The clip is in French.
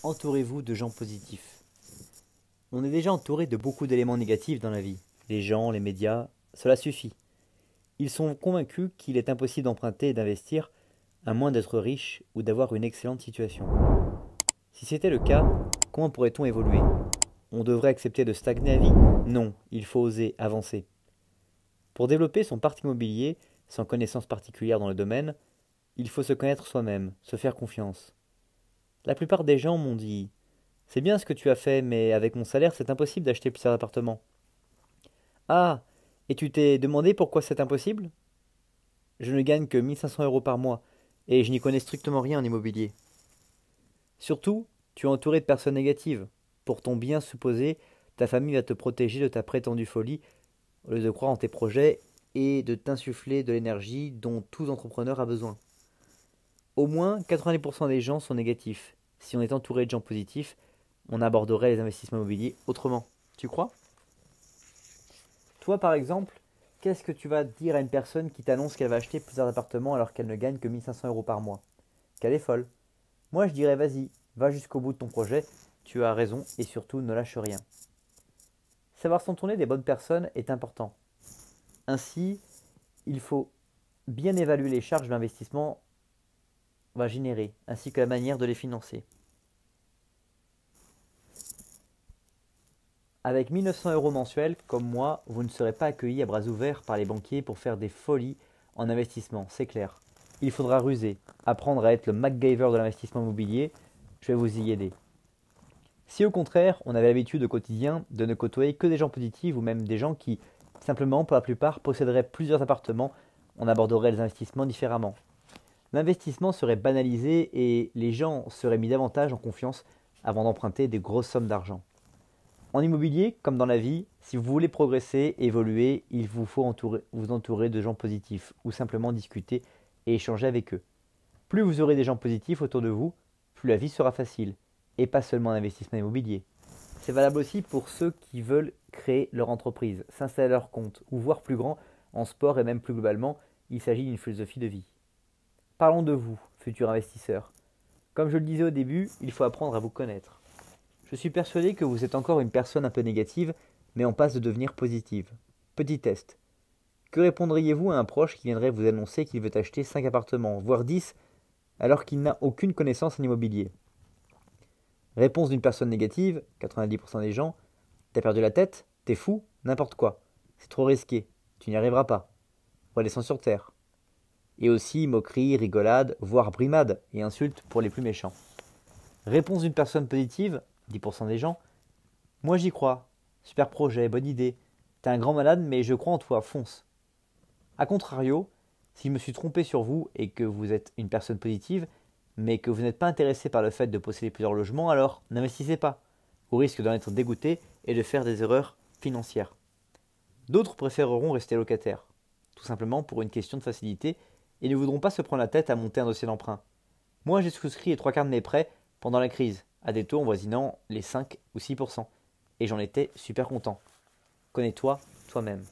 Entourez-vous de gens positifs. On est déjà entouré de beaucoup d'éléments négatifs dans la vie. Les gens, les médias, cela suffit. Ils sont convaincus qu'il est impossible d'emprunter et d'investir, à moins d'être riche ou d'avoir une excellente situation. Si c'était le cas, comment pourrait-on évoluer? On devrait accepter de stagner à vie? Non, il faut oser avancer. Pour développer son parc immobilier, sans connaissance particulière dans le domaine, il faut se connaître soi-même, se faire confiance. La plupart des gens m'ont dit: c'est bien ce que tu as fait, mais avec mon salaire, c'est impossible d'acheter plusieurs appartements. Ah, et tu t'es demandé pourquoi c'est impossible? Je ne gagne que 1 500 € par mois, et je n'y connais strictement rien en immobilier. Surtout, tu es entouré de personnes négatives. Pour ton bien supposé, ta famille va te protéger de ta prétendue folie, au lieu de croire en tes projets et de t'insuffler de l'énergie dont tout entrepreneur a besoin. Au moins 90% des gens sont négatifs. Si on est entouré de gens positifs, on aborderait les investissements immobiliers autrement. Tu crois? Toi, par exemple, qu'est-ce que tu vas dire à une personne qui t'annonce qu'elle va acheter plusieurs appartements alors qu'elle ne gagne que 1 500 € par mois? Qu'elle est folle. Moi, je dirais vas-y, va jusqu'au bout de ton projet, tu as raison et surtout ne lâche rien. Savoir s'entourer des bonnes personnes est important. Ainsi, il faut bien évaluer les charges que l'investissement va générer, ainsi que la manière de les financer. Avec 1 900 € mensuels, comme moi, vous ne serez pas accueilli à bras ouverts par les banquiers pour faire des folies en investissement, c'est clair. Il faudra ruser, apprendre à être le MacGyver de l'investissement immobilier, je vais vous y aider. Si au contraire, on avait l'habitude au quotidien de ne côtoyer que des gens positifs ou même des gens qui, simplement, pour la plupart, posséderaient plusieurs appartements, on aborderait les investissements différemment. L'investissement serait banalisé et les gens seraient mis davantage en confiance avant d'emprunter des grosses sommes d'argent. En immobilier, comme dans la vie, si vous voulez progresser, évoluer, il vous faut vous entourer de gens positifs ou simplement discuter et échanger avec eux. Plus vous aurez des gens positifs autour de vous, plus la vie sera facile, et pas seulement l'investissement immobilier. C'est valable aussi pour ceux qui veulent créer leur entreprise, s'installer à leur compte ou voir plus grand en sport et même plus globalement, il s'agit d'une philosophie de vie. Parlons de vous, futur investisseur. Comme je le disais au début, il faut apprendre à vous connaître. Je suis persuadé que vous êtes encore une personne un peu négative, mais en passe de devenir positive. Petit test. Que répondriez-vous à un proche qui viendrait vous annoncer qu'il veut acheter 5 appartements, voire 10, alors qu'il n'a aucune connaissance en immobilier? Réponse d'une personne négative, 90% des gens: t'as perdu la tête? T'es fou? N'importe quoi. C'est trop risqué. Tu n'y arriveras pas. Redescends sur terre. Et aussi moquerie, rigolade, voire brimade et insultes pour les plus méchants. Réponse d'une personne positive, 10% des gens: moi j'y crois. Super projet, bonne idée. T'es un grand malade, mais je crois en toi, fonce. A contrario, si je me suis trompé sur vous et que vous êtes une personne positive, mais que vous n'êtes pas intéressé par le fait de posséder plusieurs logements, alors n'investissez pas, au risque d'en être dégoûté et de faire des erreurs financières. D'autres préféreront rester locataires, tout simplement pour une question de facilité, et ne voudront pas se prendre la tête à monter un dossier d'emprunt. Moi, j'ai souscrit les 3 quarts de mes prêts pendant la crise, à des taux avoisinant les 5 ou 6%, et j'en étais super content. Connais-toi toi-même.